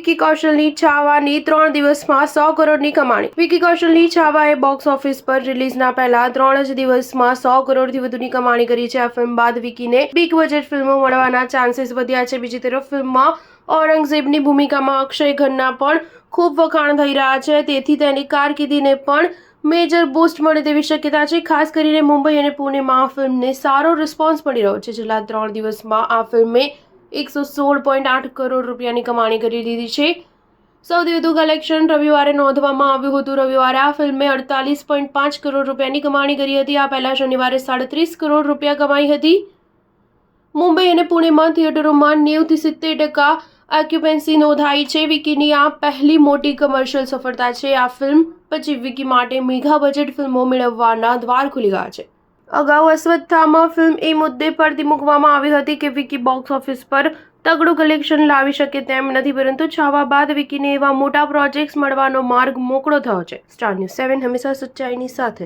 વિકી કૌશલની છાવાની 3 દિવસમાં 100 કરોડની કમાણી। વિકી કૌશલની છાવાએ બોક્સ ઓફિસ પર રિલીઝના પહેલા 3 જ દિવસમાં 100 કરોડથી વધુની કમાણી કરી છે। આ ફિલ્મ બાદ વિકીને બિગ બજેટ ફિલ્મો મળવાના ચાન્સીસ વધ્યા છે। બીજી તરફ ફિલ્મમાં ઔરંગઝેબની ભૂમિકામાં અક્ષય ખન્ના પણ ખૂબ વખાણ થઈ રહ્યા છે, તેથી તેની કારકિર્દીને પણ મેજર બૂસ્ટ મળે તેવી શક્યતા છે। ખાસ કરીને મુંબઈ અને પુણેમાં આ ફિલ્મને સારો રિસ્પોન્સ મળી રહ્યો છે। છેલ્લા 3 દિવસમાં આ ફિલ્મે 116.8 કરોડ રૂપિયાની કમાણી કરી લીધી છે। સૌથી વધુ કલેક્શન રવિવારે નોંધવામાં આવ્યું હતું। રવિવારે આ ફિલ્મે 48.5 કરોડ રૂપિયાની કમાણી કરી હતી। આ પહેલા શનિવારે 37 કરોડ રૂપિયા કમાઈ હતી। મુંબઈ અને પુણેમાં થિયેટરોમાં 90 થી 70% ઓક્યુપન્સી નોંધાઈ છે। વિકીની આ પહેલી મોટી કમર્શિયલ સફળતા છે। આ ફિલ્મ પછી વિકી માટે મેગા બજેટ ફિલ્મો મેળવવાના દ્વાર ખુલી ગયા છે। અગાઉ અશ્વત્થામા ફિલ્મ એ મુદ્દે પરથી મૂકવામાં આવી હતી કે વિકી બોક્સ ઓફિસ પર તગડું કલેક્શન લાવી શકે તેમ નથી, પરંતુ છાવા બાદ વિકીને એવા મોટા પ્રોજેક્ટ્સ મળવાનો માર્ગ મોકળો થયો છે। સ્ટાર ન્યૂઝ 7 હંમેશા સચ્ચાઈની સાથે।